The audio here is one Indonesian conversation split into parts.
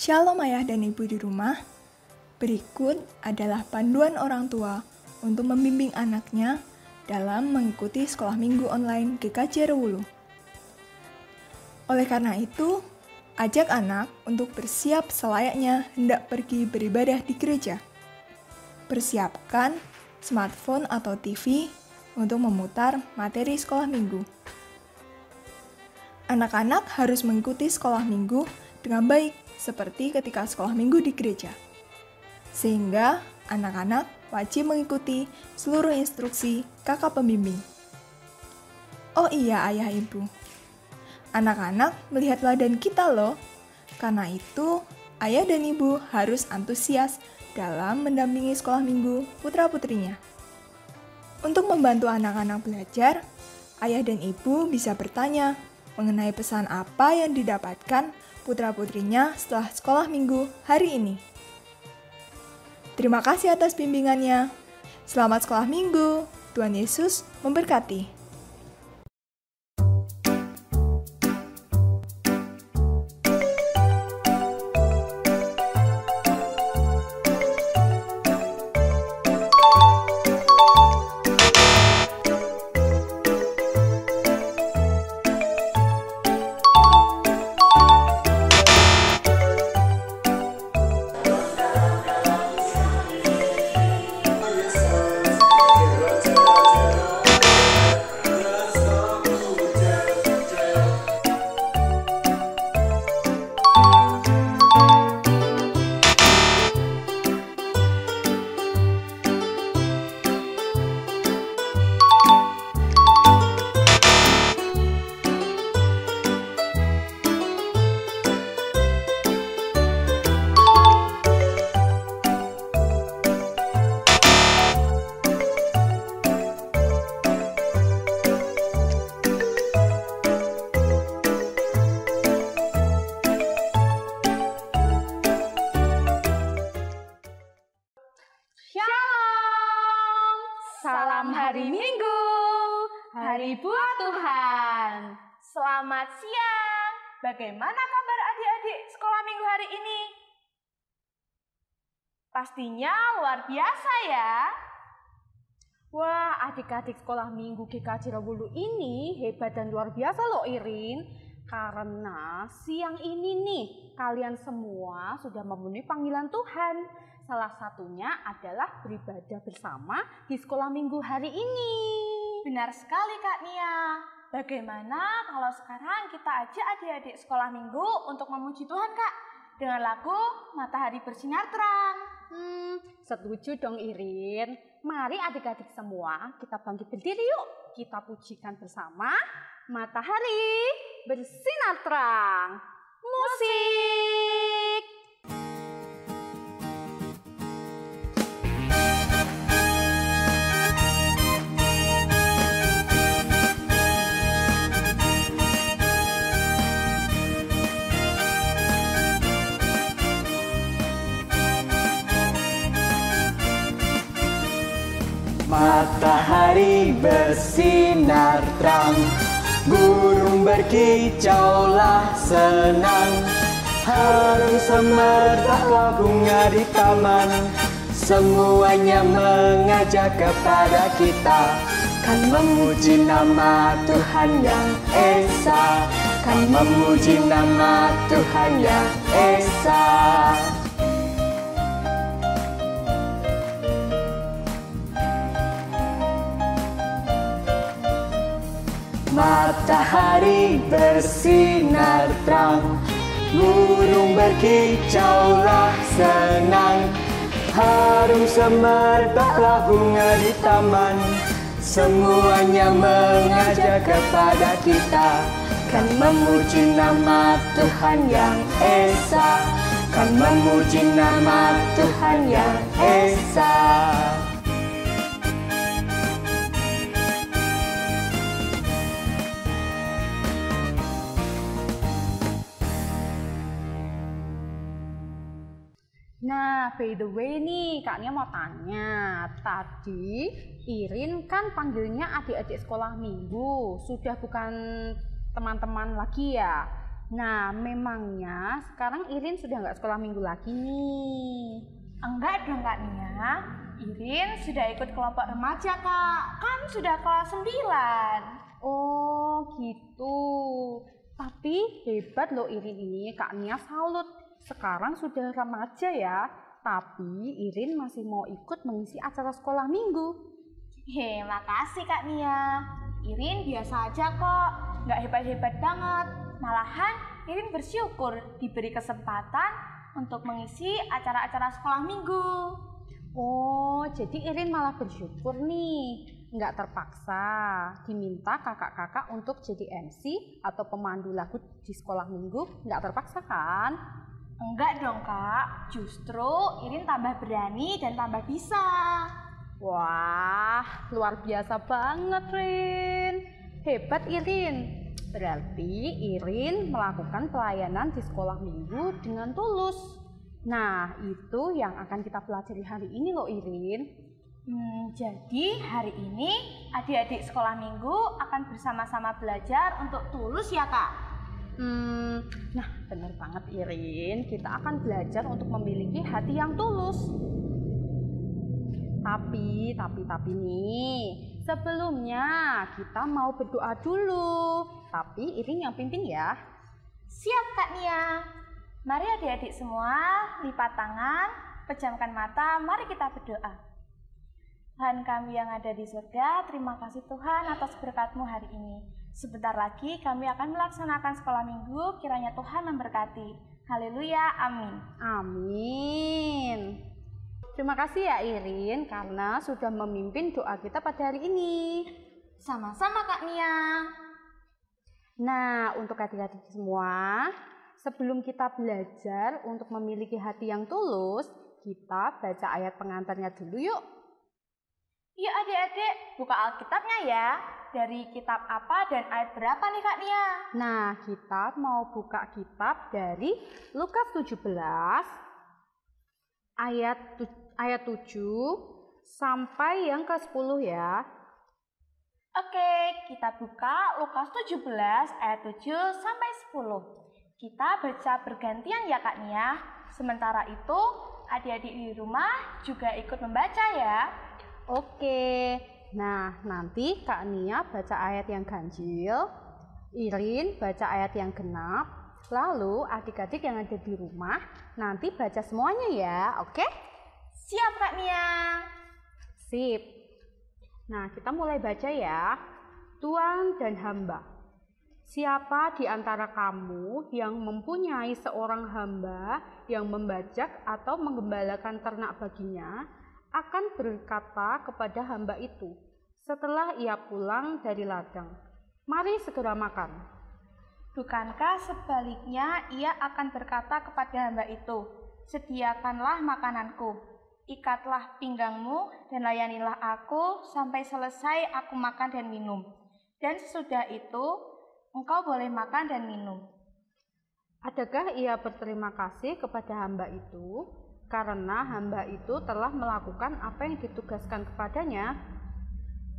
Shalom ayah dan ibu di rumah. Berikut adalah panduan orang tua untuk membimbing anaknya dalam mengikuti sekolah minggu online GKJ Rewulu. Oleh karena itu, ajak anak untuk bersiap selayaknya hendak pergi beribadah di gereja. Persiapkan smartphone atau TV untuk memutar materi sekolah minggu. Anak-anak harus mengikuti sekolah minggu dengan baik seperti ketika sekolah minggu di gereja. Sehingga anak-anak wajib mengikuti seluruh instruksi kakak pembimbing. Oh iya ayah ibu, anak-anak melihat teladan kita loh. Karena itu, ayah dan ibu harus antusias dalam mendampingi sekolah minggu putra-putrinya. Untuk membantu anak-anak belajar, ayah dan ibu bisa bertanya mengenai pesan apa yang didapatkan putra-putrinya setelah sekolah minggu hari ini. Terima kasih atas bimbingannya. Selamat sekolah minggu. Tuhan Yesus memberkati. Shalom, salam hari Minggu, hari buah Tuhan. Selamat siang, bagaimana kabar adik-adik sekolah minggu hari ini? Pastinya luar biasa ya. Wah, adik-adik sekolah minggu GKJ Rewulu ini hebat dan luar biasa loh Irin. Karena siang ini nih, kalian semua sudah memenuhi panggilan Tuhan. Salah satunya adalah beribadah bersama di sekolah minggu hari ini. Benar sekali Kak Nia. Bagaimana kalau sekarang kita ajak adik-adik sekolah minggu untuk memuji Tuhan Kak? Dengan lagu Matahari Bersinar Terang. Setuju dong Irin. Mari adik-adik semua kita bangkit berdiri yuk. Kita pujikan bersama Matahari Bersinar Terang. Musik. Matahari bersinar terang, burung berkicaulah senang, harum semerbaklah bunga di taman, semuanya mengajak kepada kita, kan memuji nama Tuhan yang Esa, kan memuji nama Tuhan yang Esa. Matahari bersinar terang, burung berkicaulah senang, harum semerbaklah bunga di taman, semuanya mengajak kepada kita, kan memuji nama Tuhan yang Esa, kan memuji nama Tuhan yang Esa. Nah, by the way nih, Kak Nia mau tanya. Tadi Irin kan panggilnya adik-adik sekolah minggu, sudah bukan teman-teman lagi ya? Nah, memangnya sekarang Irin sudah nggak sekolah minggu lagi nih? Enggak dong Kak Nia. Irin sudah ikut kelompok remaja Kak. Kan sudah kelas 9. Oh gitu. Tapi hebat loh Irin ini, Kak Nia salut. Sekarang sudah remaja ya, tapi Irin masih mau ikut mengisi acara sekolah minggu. Makasih Kak Nia. Irin biasa aja kok, nggak hebat-hebat banget. Malahan Irin bersyukur diberi kesempatan untuk mengisi acara-acara sekolah minggu. Oh, jadi Irin malah bersyukur nih, nggak terpaksa diminta kakak-kakak untuk jadi MC atau pemandu lagu di sekolah minggu, nggak terpaksa kan? Enggak dong Kak, justru Irin tambah berani dan tambah bisa. Wah, luar biasa banget Rin, hebat Irin. Berarti Irin melakukan pelayanan di sekolah minggu dengan tulus. Nah, itu yang akan kita pelajari hari ini loh Irin. Jadi hari ini adik-adik sekolah minggu akan bersama-sama belajar untuk tulus ya Kak? Nah benar banget Irin, kita akan belajar untuk memiliki hati yang tulus. Tapi nih, sebelumnya kita mau berdoa dulu. Tapi Irin yang pimpin ya. Siap Kak Nia. Mari adik-adik semua lipat tangan, pejamkan mata, mari kita berdoa. Tuhan kami yang ada di surga, terima kasih Tuhan atas berkat-Mu hari ini. Sebentar lagi kami akan melaksanakan sekolah minggu, kiranya Tuhan memberkati. Haleluya, amin. Amin. Terima kasih ya Irin karena sudah memimpin doa kita pada hari ini. Sama-sama Kak Nia. Nah, untuk adik-adik semua, sebelum kita belajar untuk memiliki hati yang tulus, kita baca ayat pengantarnya dulu yuk. Yuk adik-adik, buka Alkitabnya ya. Dari kitab apa dan ayat berapa nih Kak Nia? Nah, kita mau buka kitab dari Lukas 17 ayat 7 sampai yang ke-10 ya. Oke, kita buka Lukas 17 ayat 7 sampai 10. Kita baca bergantian ya Kak Nia. Sementara itu, adik-adik di rumah juga ikut membaca ya. Oke. Nah, nanti Kak Nia baca ayat yang ganjil, Irin baca ayat yang genap, lalu adik-adik yang ada di rumah nanti baca semuanya ya, oke? Siap Kak Nia. Sip. Nah, kita mulai baca ya. Tuan dan hamba. Siapa di antara kamu yang mempunyai seorang hamba yang membajak atau menggembalakan ternak baginya, akan berkata kepada hamba itu setelah ia pulang dari ladang, "Mari segera makan." Bukankah sebaliknya ia akan berkata kepada hamba itu, "Sediakanlah makananku, ikatlah pinggangmu dan layanilah aku sampai selesai aku makan dan minum. Dan sesudah itu engkau boleh makan dan minum." Adakah ia berterima kasih kepada hamba itu karena hamba itu telah melakukan apa yang ditugaskan kepadanya?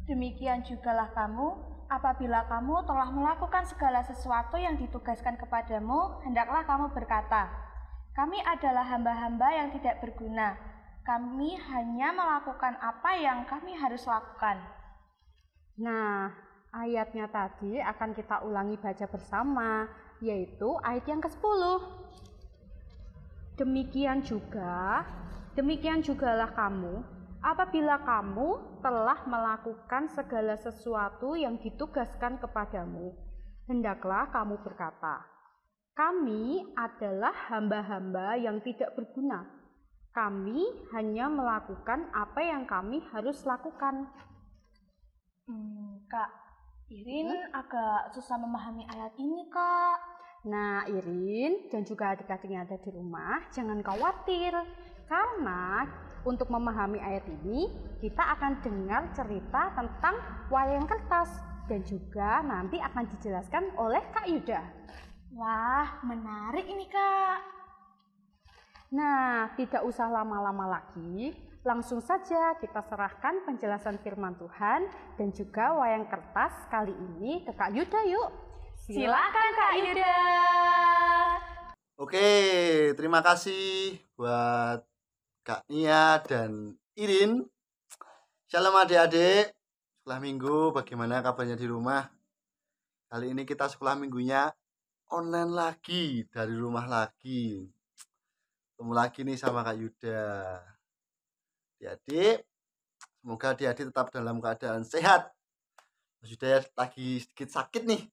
Demikian jugalah kamu, apabila kamu telah melakukan segala sesuatu yang ditugaskan kepadamu, hendaklah kamu berkata, "Kami adalah hamba-hamba yang tidak berguna. Kami hanya melakukan apa yang kami harus lakukan." Nah, ayatnya tadi akan kita ulangi baca bersama, yaitu ayat yang ke-10. Demikian jugalah kamu, apabila kamu telah melakukan segala sesuatu yang ditugaskan kepadamu, hendaklah kamu berkata, "Kami adalah hamba-hamba yang tidak berguna. Kami hanya melakukan apa yang kami harus lakukan." Kak, Irin agak susah memahami ayat ini, Kak. Nah, Irin dan juga adik-adik yang ada di rumah, jangan khawatir. Karena untuk memahami ayat ini, kita akan dengar cerita tentang wayang kertas. Dan juga nanti akan dijelaskan oleh Kak Yuda. Wah, menarik ini, Kak. Nah, tidak usah lama-lama lagi. Langsung saja kita serahkan penjelasan firman Tuhan dan juga wayang kertas kali ini ke Kak Yuda yuk. Silakan Kak Yuda. Oke, terima kasih buat Kak Nia dan Irin. Shalom adik-adik. Sekolah minggu, bagaimana kabarnya di rumah? Kali ini kita sekolah minggunya online lagi, dari rumah lagi. Ketemu lagi nih sama Kak Yuda. Adik-adik, semoga adik-adik tetap dalam keadaan sehat. Mas Yuda lagi sedikit sakit nih.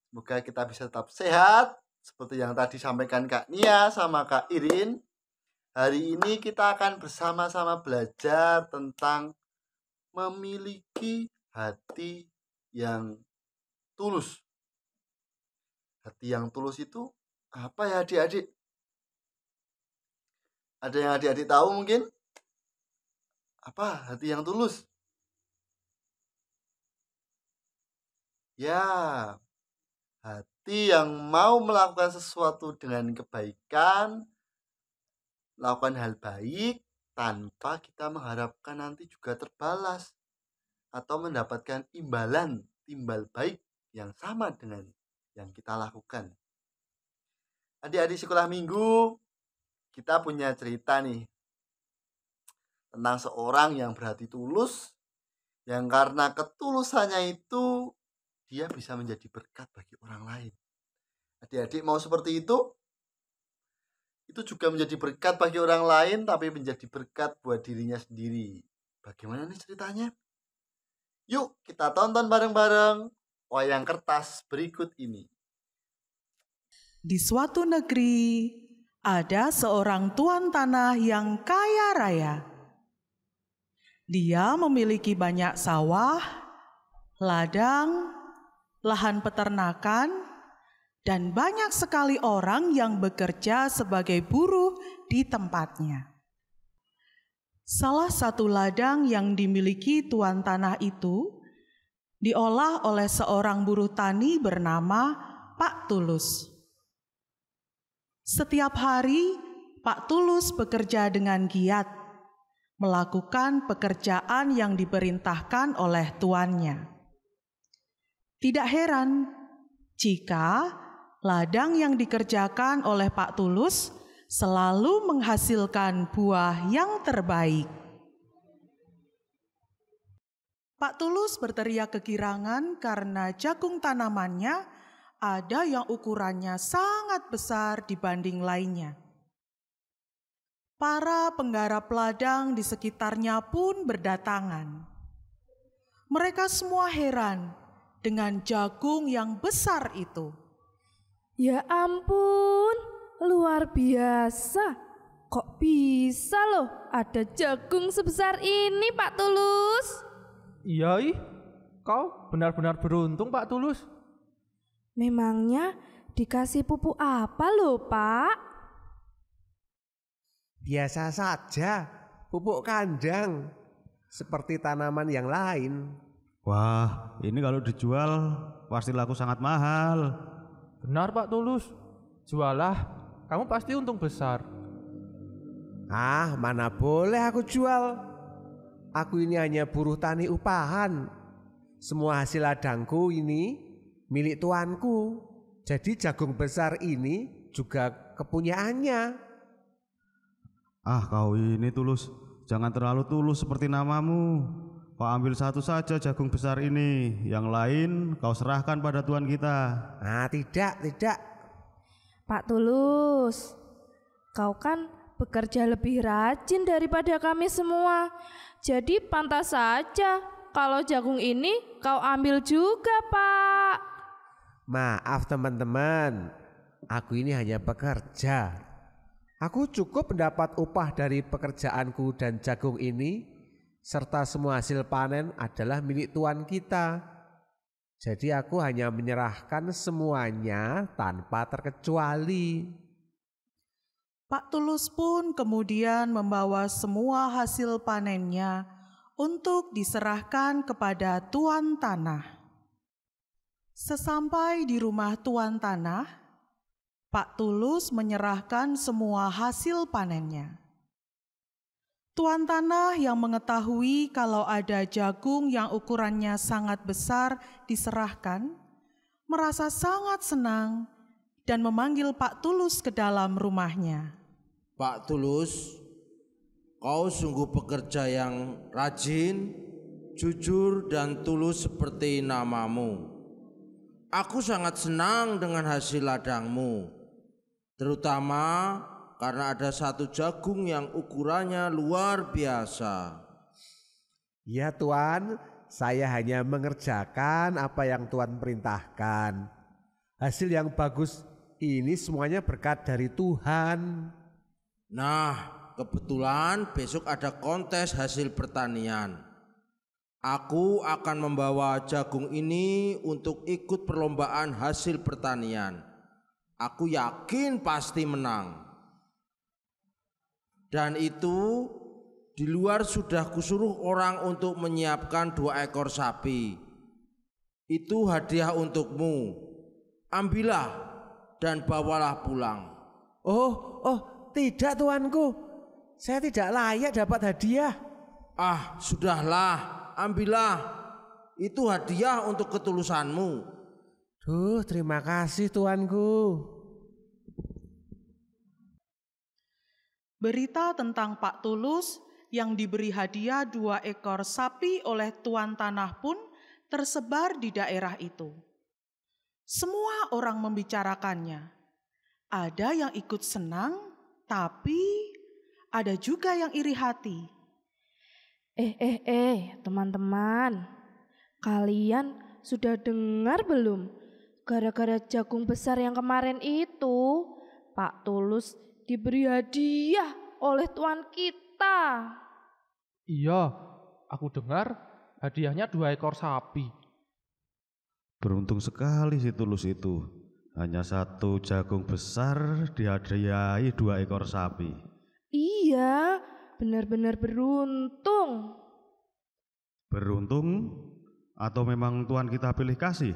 Semoga kita bisa tetap sehat. Seperti yang tadi sampaikan Kak Nia sama Kak Irin. Hari ini kita akan bersama-sama belajar tentang memiliki hati yang tulus. Hati yang tulus itu apa ya adik-adik? Ada yang adik-adik tahu mungkin? Apa hati yang tulus? Ya, hati yang mau melakukan sesuatu dengan kebaikan, melakukan hal baik tanpa kita mengharapkan nanti juga terbalas atau mendapatkan timbal baik yang sama dengan yang kita lakukan. Adik-adik sekolah minggu, kita punya cerita nih tentang seorang yang berhati tulus, yang karena ketulusannya itu dia bisa menjadi berkat bagi orang lain. Adik-adik mau seperti itu? Itu juga menjadi berkat bagi orang lain, tapi menjadi berkat buat dirinya sendiri. Bagaimana nih ceritanya? Yuk kita tonton bareng-bareng wayang kertas berikut ini. Di suatu negeri, ada seorang tuan tanah yang kaya raya. Dia memiliki banyak sawah, ladang, lahan peternakan, dan banyak sekali orang yang bekerja sebagai buruh di tempatnya. Salah satu ladang yang dimiliki tuan tanah itu diolah oleh seorang buruh tani bernama Pak Tulus. Setiap hari, Pak Tulus bekerja dengan giat, melakukan pekerjaan yang diperintahkan oleh tuannya. Tidak heran jika ladang yang dikerjakan oleh Pak Tulus selalu menghasilkan buah yang terbaik. Pak Tulus berteriak kegirangan karena jagung tanamannya ada yang ukurannya sangat besar dibanding lainnya. Para penggarap ladang di sekitarnya pun berdatangan. Mereka semua heran dengan jagung yang besar itu. Ya ampun, luar biasa. Kok bisa loh ada jagung sebesar ini, Pak Tulus? Iya, kau benar-benar beruntung, Pak Tulus. Memangnya dikasih pupuk apa loh, Pak? Biasa saja, pupuk kandang, seperti tanaman yang lain. Wah, ini kalau dijual pasti laku sangat mahal. Benar Pak Tulus, jualah, kamu pasti untung besar. Ah, mana boleh aku jual. Aku ini hanya buruh tani upahan. Semua hasil ladangku ini milik tuanku. Jadi jagung besar ini juga kepunyaannya. Ah, kau ini Tulus, jangan terlalu tulus seperti namamu. Kau ambil satu saja jagung besar ini, yang lain kau serahkan pada Tuhan kita. Ah, tidak. Pak Tulus, kau kan bekerja lebih rajin daripada kami semua. Jadi pantas saja kalau jagung ini kau ambil juga, Pak. Maaf teman-teman, aku ini hanya pekerja. Aku cukup mendapat upah dari pekerjaanku dan jagung ini, serta semua hasil panen adalah milik Tuhan kita. Jadi aku hanya menyerahkan semuanya tanpa terkecuali. Pak Tulus pun kemudian membawa semua hasil panennya untuk diserahkan kepada tuan tanah. Sesampai di rumah tuan tanah, Pak Tulus menyerahkan semua hasil panennya. Tuan tanah yang mengetahui kalau ada jagung yang ukurannya sangat besar diserahkan, merasa sangat senang dan memanggil Pak Tulus ke dalam rumahnya. Pak Tulus, kau sungguh pekerja yang rajin, jujur dan tulus seperti namamu. Aku sangat senang dengan hasil ladangmu, terutama karena ada satu jagung yang ukurannya luar biasa. Ya Tuan, saya hanya mengerjakan apa yang Tuan perintahkan. Hasil yang bagus ini semuanya berkat dari Tuhan. Nah, kebetulan besok ada kontes hasil pertanian. Aku akan membawa jagung ini untuk ikut perlombaan hasil pertanian. Aku yakin pasti menang. Dan itu di luar sudah kusuruh orang untuk menyiapkan 2 ekor sapi. Itu hadiah untukmu. Ambillah dan bawalah pulang. Oh, tidak tuanku. Saya tidak layak dapat hadiah. Ah, sudahlah, ambillah. Itu hadiah untuk ketulusanmu. Duh, terima kasih tuanku. Berita tentang Pak Tulus yang diberi hadiah 2 ekor sapi oleh tuan tanah pun tersebar di daerah itu. Semua orang membicarakannya. Ada yang ikut senang, tapi ada juga yang iri hati. Teman-teman, kalian sudah dengar belum? Gara-gara jagung besar yang kemarin itu, Pak Tulus diberi hadiah oleh tuan kita. Iya, aku dengar hadiahnya 2 ekor sapi. Beruntung sekali si Tulus itu. Hanya 1 jagung besar dihadiahi 2 ekor sapi. Iya, benar-benar beruntung. Beruntung atau memang Tuhan kita pilih kasih?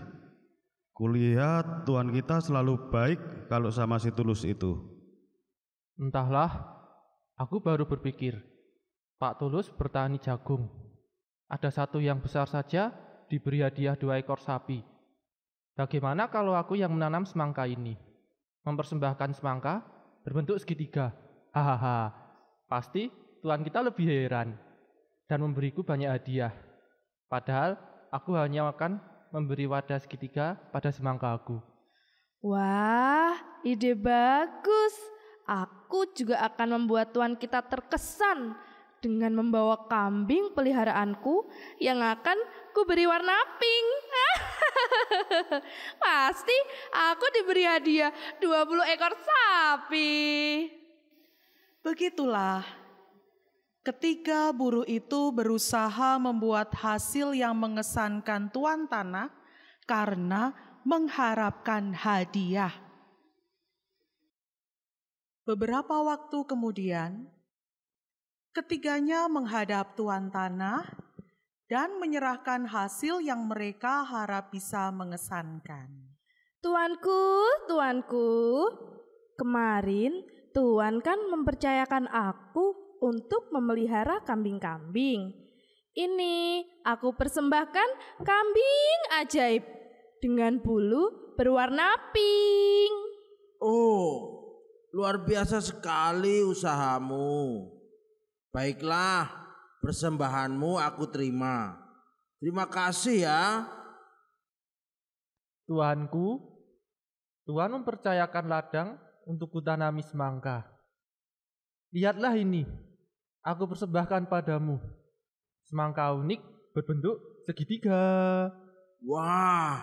Kulihat Tuhan kita selalu baik kalau sama si Tulus itu. Entahlah, aku baru berpikir, Pak Tulus bertani jagung. Ada 1 yang besar saja diberi hadiah 2 ekor sapi. Bagaimana kalau aku yang menanam semangka ini? Mempersembahkan semangka berbentuk segitiga. Hahaha, pasti Tuhan kita lebih heran dan memberiku banyak hadiah. Padahal aku hanya akan memberi wadah segitiga pada semangka aku. Wah, ide bagus. Aku juga akan membuat Tuhan kita terkesan dengan membawa kambing peliharaanku yang akan kuberi warna pink. Pasti aku diberi hadiah 20 ekor sapi. Begitulah, ketiga buruh itu berusaha membuat hasil yang mengesankan tuan tanah karena mengharapkan hadiah. Beberapa waktu kemudian, ketiganya menghadap tuan tanah dan menyerahkan hasil yang mereka harap bisa mengesankan. Tuanku, kemarin Tuan kan mempercayakan aku untuk memelihara kambing-kambing. Ini aku persembahkan kambing ajaib dengan bulu berwarna pink. Oh, luar biasa sekali usahamu. Baiklah, persembahanmu aku terima. Terima kasih ya. Tuanku, Tuhan mempercayakan ladang untuk kutanami semangka. Lihatlah ini, aku persembahkan padamu. Semangka unik berbentuk segitiga. Wah,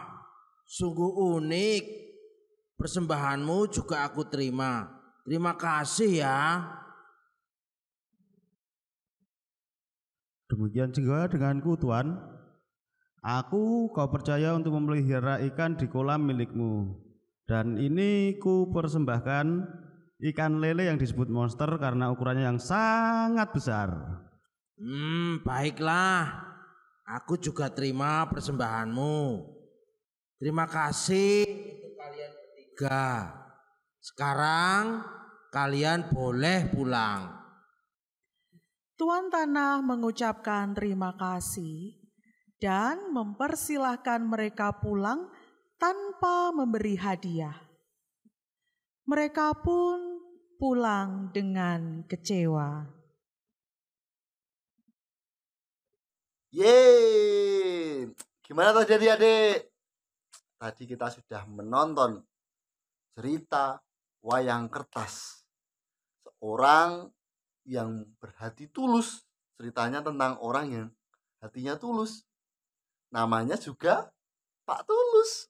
sungguh unik. Persembahanmu juga aku terima. Terima kasih ya. Demikian juga denganku Tuan. Aku kau percaya untuk memelihara ikan di kolam milikmu. Dan ini ku persembahkan ikan lele yang disebut monster karena ukurannya yang sangat besar. Baiklah. Aku juga terima persembahanmu. Terima kasih untuk kalian bertiga. Sekarang kalian boleh pulang. Tuan tanah mengucapkan terima kasih dan mempersilahkan mereka pulang tanpa memberi hadiah. Mereka pun pulang dengan kecewa. Yeay! Gimana tadi adik-adik? Tadi kita sudah menonton cerita wayang kertas. Seorang yang berhati tulus. Ceritanya tentang orang yang hatinya tulus. Namanya juga Pak Tulus.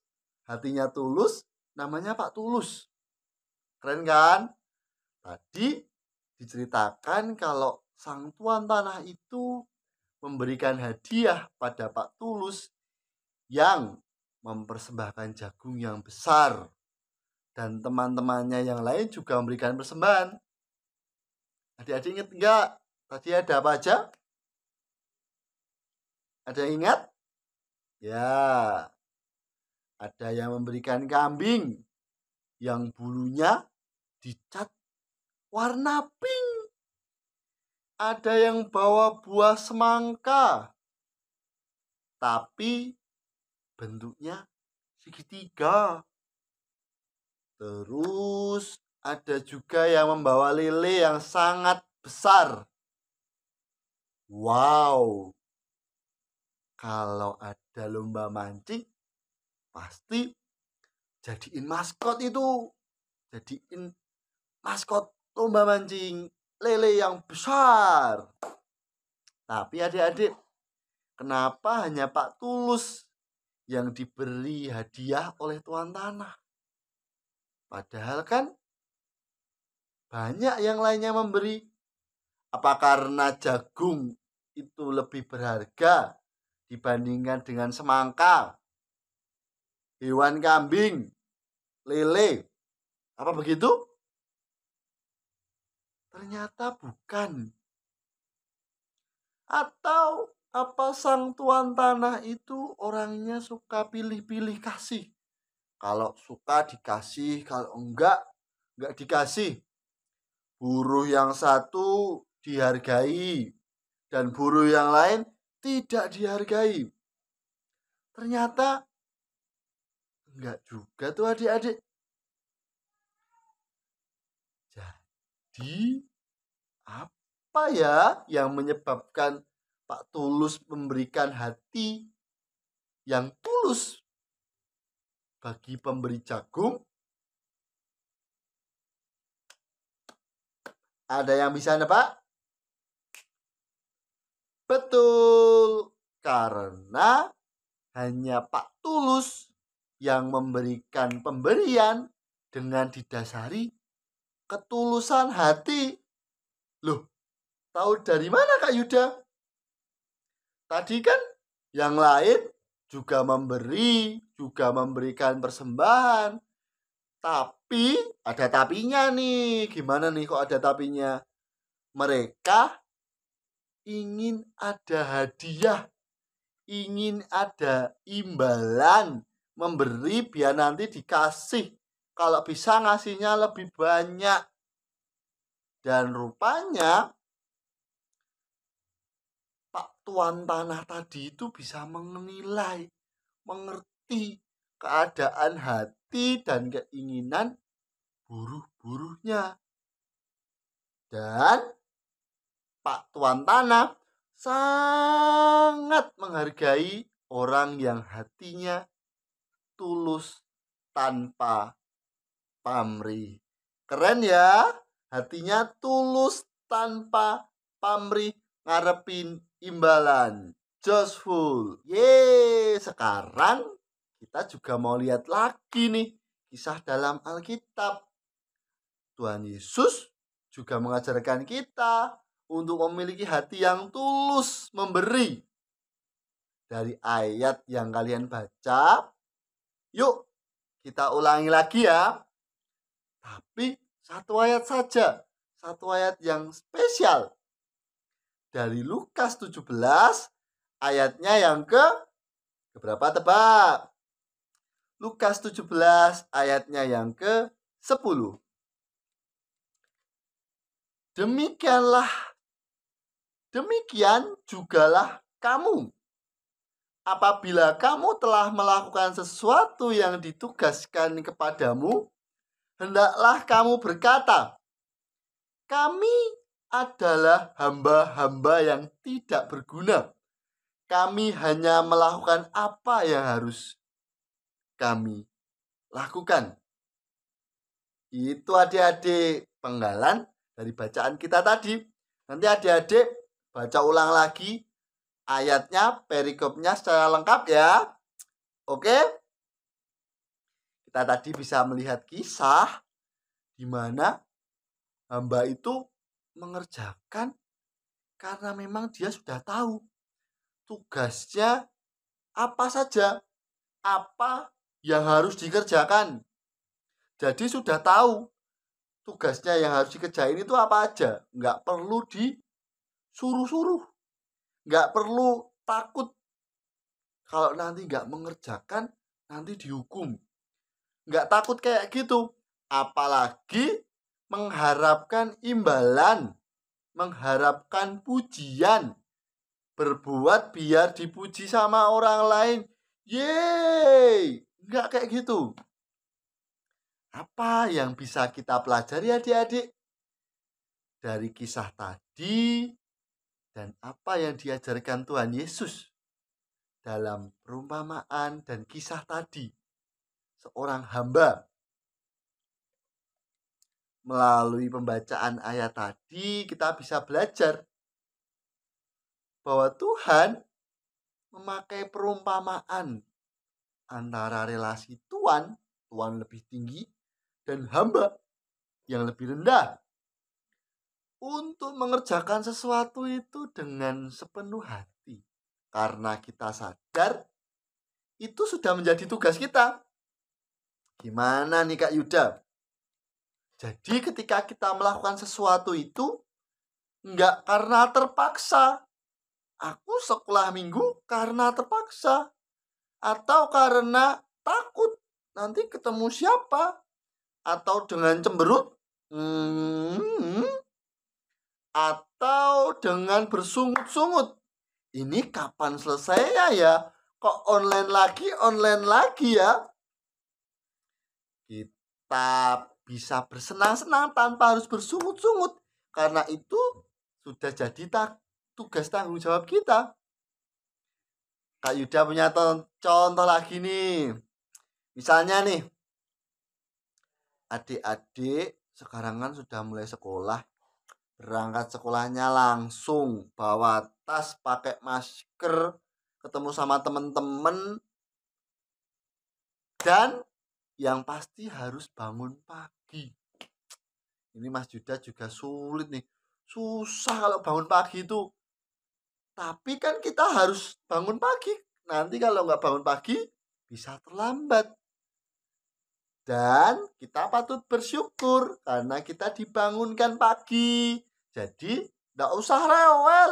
Hatinya tulus, namanya Pak Tulus. Keren kan? Tadi diceritakan kalau sang tuan tanah itu memberikan hadiah pada Pak Tulus yang mempersembahkan jagung yang besar. Dan teman-temannya yang lain juga memberikan persembahan. Adik-adik ingat enggak? Tadi ada apa aja? Ada yang ingat? Ya, ada yang memberikan kambing yang bulunya dicat warna pink. Ada yang bawa buah semangka, tapi bentuknya segitiga. Terus ada juga yang membawa lele yang sangat besar. Wow, kalau ada lomba mancing, pasti jadiin maskot itu. Jadiin maskot lomba mancing lele yang besar. Tapi adik-adik, kenapa hanya Pak Tulus yang diberi hadiah oleh tuan tanah? Padahal kan banyak yang lainnya memberi. Apa karena jagung itu lebih berharga dibandingkan dengan semangka, hewan kambing, lele? Apa begitu? Ternyata bukan. Atau apa sang tuan tanah itu orangnya suka pilih-pilih kasih? Kalau suka dikasih, kalau enggak dikasih. Buruh yang satu dihargai dan buruh yang lain tidak dihargai. Ternyata enggak juga tuh adik-adik. Jadi apa ya yang menyebabkan Pak Tulus memberikan hati yang tulus bagi pemberi jagung? Ada yang bisa nebak? Betul, karena hanya Pak Tulus yang memberikan pemberian dengan didasari ketulusan hati. Loh, tahu dari mana Kak Yuda? Tadi kan yang lain juga memberi, juga memberikan persembahan. Tapi ada tapinya nih. Gimana nih kok ada tapinya? Mereka ingin ada hadiah, ingin ada imbalan, memberi biar nanti dikasih. Kalau bisa ngasihnya lebih banyak. Dan rupanya Pak Tuan Tanah tadi itu bisa menilai, mengerti keadaan hati dan keinginan buruh-buruhnya. Dan Pak Tuan Tanah sangat menghargai orang yang hatinya tulus tanpa pamrih. Keren ya, hatinya tulus tanpa pamrih, ngarepin imbalan. Joyful. Yeay, sekarang kita juga mau lihat lagi nih kisah dalam Alkitab. Tuhan Yesus juga mengajarkan kita untuk memiliki hati yang tulus memberi. Dari ayat yang kalian baca, yuk kita ulangi lagi ya. Tapi satu ayat saja, satu ayat yang spesial. Dari Lukas 17, ayatnya yang ke berapa tebak? Lukas 17, ayatnya yang ke 10. Demikian jugalah kamu. apabila kamu telah melakukan sesuatu yang ditugaskan kepadamu, hendaklah kamu berkata, kami adalah hamba-hamba yang tidak berguna. Kami hanya melakukan apa yang harus kami lakukan. Itu adik-adik penggalan dari bacaan kita tadi. Nanti adik-adik baca ulang lagi ayatnya, perikopnya secara lengkap ya. Oke? Kita tadi bisa melihat kisah di mana hamba itu mengerjakan karena memang dia sudah tahu tugasnya apa saja, apa yang harus dikerjakan. Jadi sudah tahu tugasnya yang harus dikerjain itu apa aja. Nggak perlu disuruh-suruh. Nggak perlu takut kalau nanti nggak mengerjakan, nanti dihukum. Nggak takut kayak gitu. Apalagi mengharapkan imbalan, mengharapkan pujian. Berbuat biar dipuji sama orang lain. Yeay! Nggak kayak gitu. Apa yang bisa kita pelajari adik-adik dari kisah tadi dan apa yang diajarkan Tuhan Yesus dalam perumpamaan dan kisah tadi? Seorang hamba. Melalui pembacaan ayat tadi kita bisa belajar bahwa Tuhan memakai perumpamaan antara relasi Tuhan lebih tinggi, dan hamba yang lebih rendah untuk mengerjakan sesuatu itu dengan sepenuh hati. Karena kita sadar itu sudah menjadi tugas kita. Gimana nih Kak Yuda? Jadi ketika kita melakukan sesuatu itu enggak karena terpaksa. Aku sekolah minggu karena terpaksa. Atau karena takut nanti ketemu siapa. Atau dengan cemberut. Atau dengan bersungut-sungut. Ini kapan selesai ya? Kok online lagi ya? Kita bisa bersenang-senang tanpa harus bersungut-sungut. Karena itu sudah jadi tugas tanggung jawab kita. Kak Yuda punya contoh lagi nih. Misalnya nih, adik-adik sekarang kan sudah mulai sekolah. Berangkat sekolahnya langsung bawa tas, pakai masker, ketemu sama teman-teman. Dan yang pasti harus bangun pagi. Ini Mas Yuda juga sulit nih. Susah kalau bangun pagi itu. Tapi kan kita harus bangun pagi. Nanti kalau nggak bangun pagi, bisa terlambat. Dan kita patut bersyukur karena kita dibangunkan pagi. Jadi, nggak usah rewel.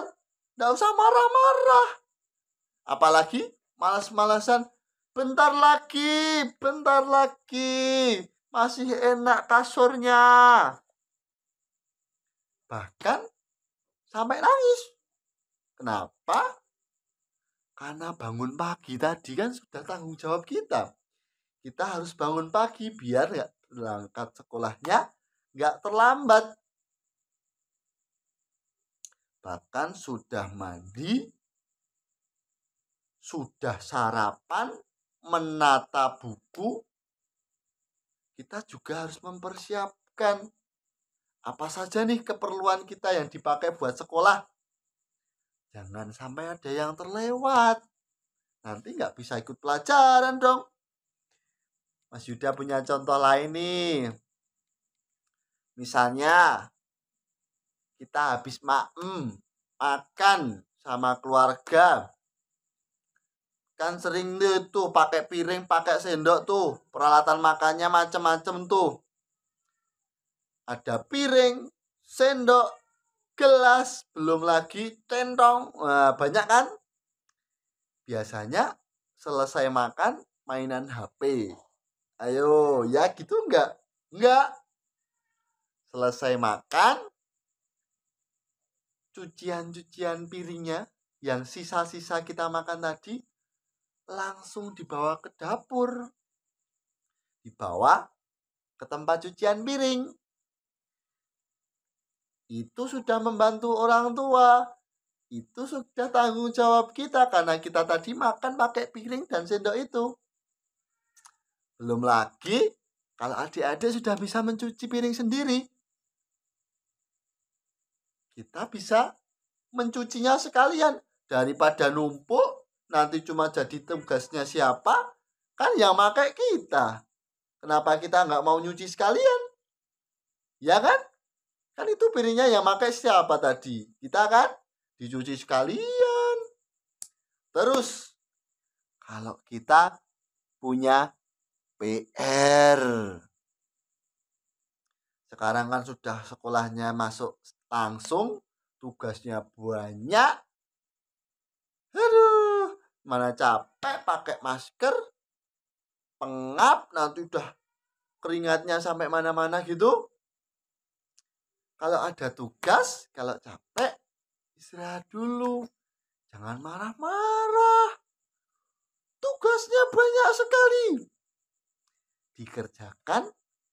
Nggak usah marah-marah. Apalagi malas-malasan. Bentar lagi. Masih enak kasurnya. Bahkan sampai nangis. Kenapa? Karena bangun pagi tadi kan sudah tanggung jawab kita. Kita harus bangun pagi biar nggak berangkat sekolahnya nggak terlambat. Bahkan sudah mandi, sudah sarapan, menata buku, kita juga harus mempersiapkan apa saja nih keperluan kita yang dipakai buat sekolah. Jangan sampai ada yang terlewat. Nanti nggak bisa ikut pelajaran dong. Mas Yuda punya contoh lain nih. Misalnya, kita habis makan sama keluarga. Kan sering tuh pakai piring, pakai sendok tuh. Peralatan makannya macam-macam tuh. Ada piring, sendok, gelas, belum lagi centong. Wah, banyak kan? Biasanya selesai makan mainan HP. Ayo, ya gitu enggak? Enggak. Selesai makan, cucian-cucian piringnya yang sisa-sisa kita makan tadi langsung dibawa ke dapur, dibawa ke tempat cucian piring. Itu sudah membantu orang tua. Itu sudah tanggung jawab kita karena kita tadi makan pakai piring dan sendok itu. Belum lagi kalau adik-adik sudah bisa mencuci piring sendiri. Kita bisa mencucinya sekalian daripada numpuk nanti cuma jadi tugasnya siapa, kan yang pakai kita. Kenapa kita nggak mau nyuci sekalian? Ya kan? Kan itu piringnya yang pakai siapa tadi? Kita kan? Dicuci sekalian. Terus, kalau kita punya PR. Sekarang kan sudah sekolahnya masuk langsung, tugasnya banyak. Aduh, mana capek pakai masker, pengap, nanti udah keringatnya sampai mana-mana gitu. Kalau ada tugas, kalau capek, istirahat dulu. Jangan marah-marah. Tugasnya banyak sekali. Dikerjakan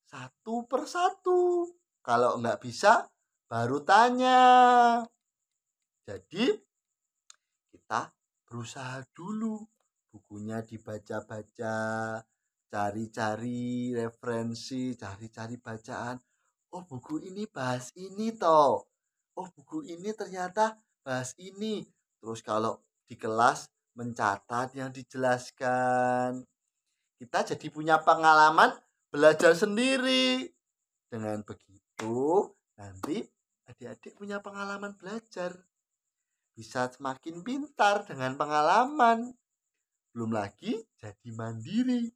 satu persatu. Kalau nggak bisa, baru tanya. Jadi, kita berusaha dulu. Bukunya dibaca-baca, cari-cari referensi, cari-cari bacaan. Oh, buku ini bahas ini toh. Oh, buku ini ternyata bahas ini. Terus kalau di kelas mencatat yang dijelaskan. Kita jadi punya pengalaman belajar sendiri. Dengan begitu, nanti adik-adik punya pengalaman belajar. Bisa semakin pintar dengan pengalaman. Belum lagi jadi mandiri.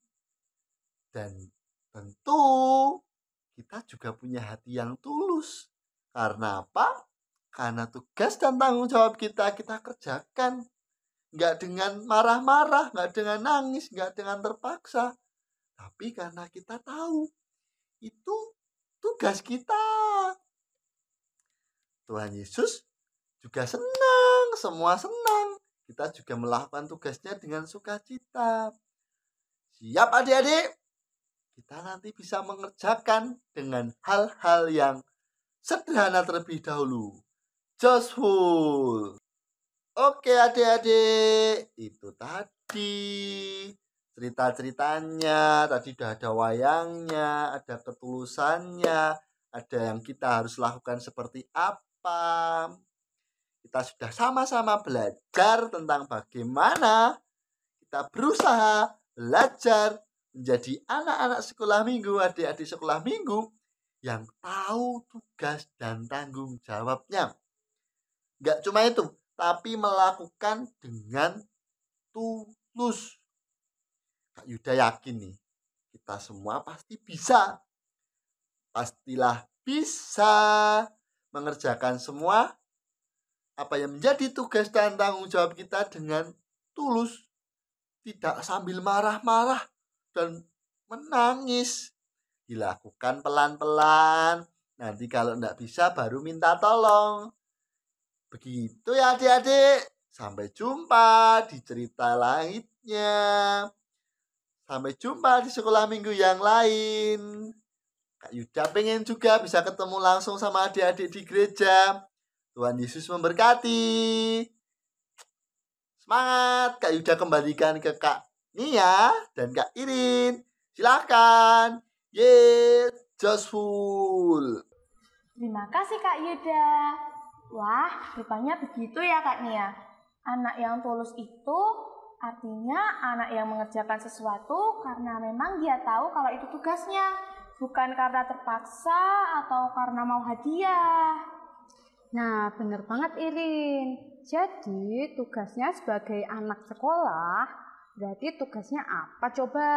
Dan tentu kita juga punya hati yang tulus. Karena apa? Karena tugas dan tanggung jawab kita kerjakan. Nggak dengan marah-marah, nggak dengan nangis, nggak dengan terpaksa. Tapi karena kita tahu, itu tugas kita. Tuhan Yesus juga senang, semua senang. Kita juga melakukan tugasnya dengan sukacita. Siap adik-adik? Kita nanti bisa mengerjakan dengan hal-hal yang sederhana terlebih dahulu. Joyful. Oke adik-adik, itu tadi cerita-ceritanya. Tadi udah ada wayangnya, ada ketulusannya, ada yang kita harus lakukan seperti apa. Kita sudah sama-sama belajar tentang bagaimana kita berusaha belajar menjadi anak-anak sekolah minggu, adik-adik sekolah minggu yang tahu tugas dan tanggung jawabnya. Gak cuma itu, tapi melakukan dengan tulus. Kak Yuda yakin nih, kita semua pasti bisa. Pastilah bisa mengerjakan semua apa yang menjadi tugas dan tanggung jawab kita dengan tulus. Tidak sambil marah-marah dan menangis. Dilakukan pelan-pelan. Nanti kalau tidak bisa baru minta tolong. Begitu ya adik-adik. Sampai jumpa di cerita lainnya. Sampai jumpa di sekolah minggu yang lain. Kak Yuda pengen juga bisa ketemu langsung sama adik-adik di gereja. Tuhan Yesus memberkati. Semangat. Kak Yuda kembalikan ke Kak Nia dan Kak Irin. Silakan. Joyful. Terima kasih Kak Yuda. Wah, rupanya begitu ya Kak Nia. Anak yang tulus itu artinya anak yang mengerjakan sesuatu karena memang dia tahu kalau itu tugasnya. Bukan karena terpaksa atau karena mau hadiah. Nah, bener banget Irin. Jadi tugasnya sebagai anak sekolah, berarti tugasnya apa coba?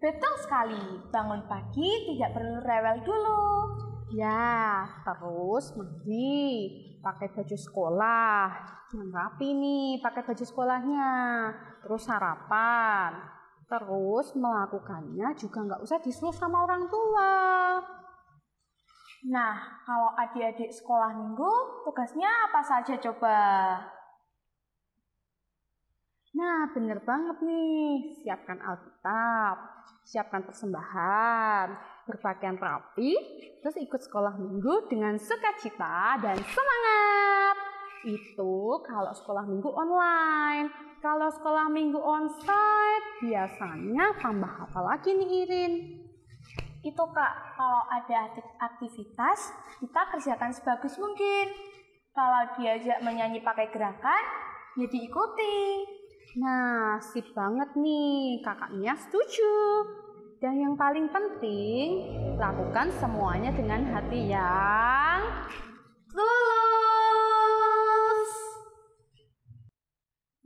Betul sekali, bangun pagi tidak perlu rewel dulu. Ya, terus mandi, pakai baju sekolah, yang rapi nih pakai baju sekolahnya, terus sarapan, terus melakukannya juga nggak usah disuruh sama orang tua. Nah, kalau adik-adik sekolah minggu, tugasnya apa saja coba? Nah, bener banget nih. Siapkan Alkitab, siapkan persembahan, berpakaian rapi, terus ikut sekolah minggu dengan sukacita dan semangat. Itu kalau sekolah minggu online. Kalau sekolah minggu onsite, biasanya tambah apa lagi nih Irin? Itu Kak, kalau ada aktivitas, kita kerjakan sebagus mungkin. Kalau diajak menyanyi pakai gerakan, ya diikuti. Nah, sip banget nih, kakaknya setuju. Dan yang paling penting, lakukan semuanya dengan hati yang tulus.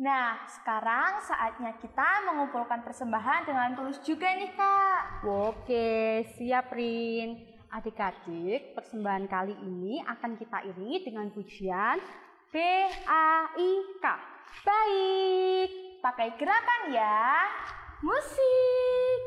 Nah, sekarang saatnya kita mengumpulkan persembahan dengan tulus juga nih Kak. Oke, siap Rin. Adik-adik, persembahan kali ini akan kita iringi dengan pujian BAIK. Baik. Pakai gerakan ya. Musik.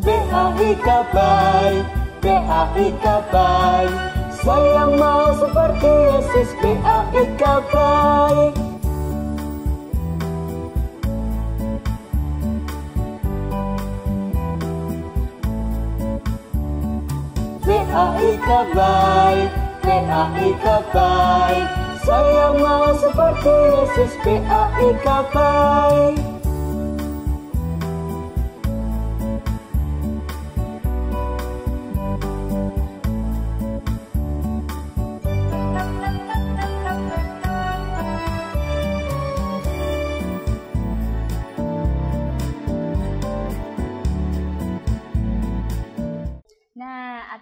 BAIK baik, BAIK baik. Saya mau seperti Yesus, BAIK baik. BAIK baik, BAIK baik. Saya mau seperti Yesus, BAIK baik.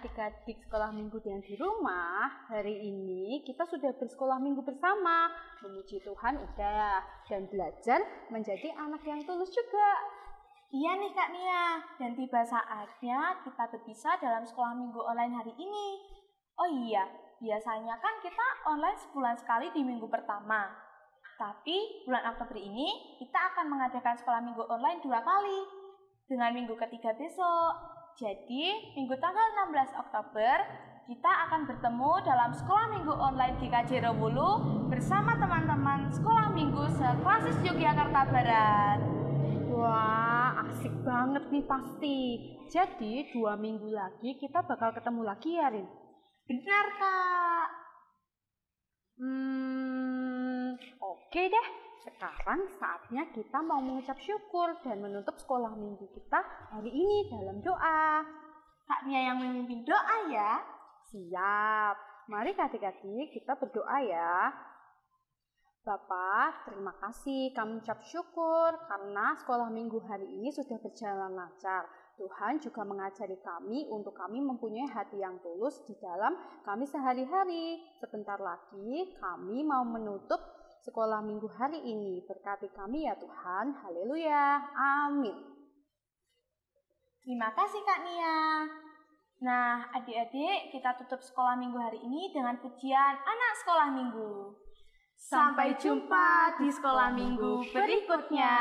Adik-adik sekolah minggu yang di rumah, hari ini kita sudah bersekolah minggu bersama. Memuji Tuhan udah, dan belajar menjadi anak yang tulus juga. Iya nih Kak Nia, dan tiba saatnya kita berpisah dalam sekolah minggu online hari ini. Oh iya, biasanya kan kita online sebulan sekali di minggu pertama. Tapi bulan Oktober ini kita akan mengadakan sekolah minggu online 2 kali. Dengan minggu ketiga besok. Jadi, minggu tanggal 16 Oktober, kita akan bertemu dalam sekolah minggu online di KJ Robulu bersama teman-teman sekolah minggu seklasis Yogyakarta Barat. Wah, asik banget nih pasti. Jadi, 2 minggu lagi kita bakal ketemu lagi ya, Rin? Benar, Kak. Oke deh. Sekarang saatnya kita mau mengucap syukur dan menutup sekolah minggu kita hari ini dalam doa. Kak Nia yang memimpin doa ya. Siap. Mari adik-adik kita berdoa ya. Bapak, terima kasih kami ucap syukur karena sekolah minggu hari ini sudah berjalan lancar. Tuhan juga mengajari kami untuk kami mempunyai hati yang tulus di dalam kami sehari-hari. Sebentar lagi kami mau menutup sekolah minggu hari ini. Berkati kami ya Tuhan. Haleluya. Amin. Terima kasih Kak Nia. Nah, adik-adik, kita tutup sekolah minggu hari ini dengan pujian anak sekolah minggu. Sampai jumpa di sekolah minggu berikutnya.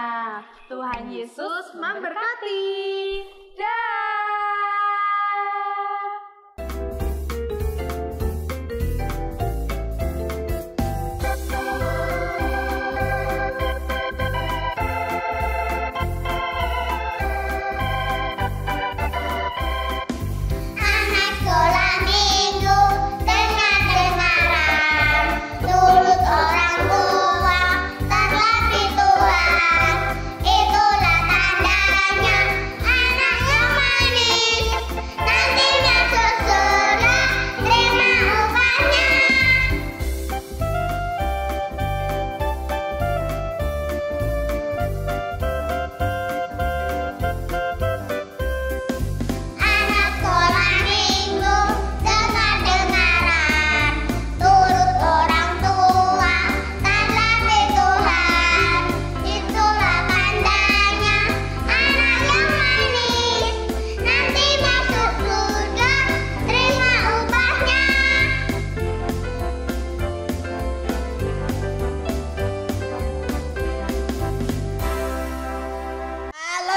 Tuhan Yesus memberkati. Dah.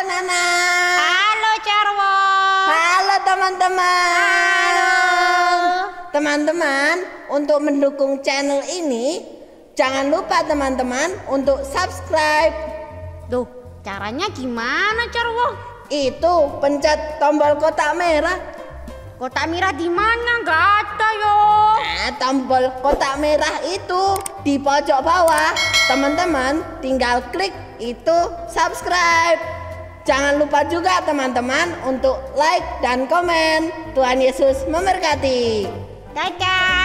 Nana. teman-teman. Teman-teman, untuk mendukung channel ini, jangan lupa teman-teman untuk subscribe. Duh, caranya gimana, Carwo? Itu pencet tombol kotak merah. Kotak merah di mana? Nggak ada yo. Tombol kotak merah itu di pojok bawah. Teman-teman tinggal klik itu subscribe. Jangan lupa juga teman-teman untuk like dan komen. Tuhan Yesus memberkati. Dadah.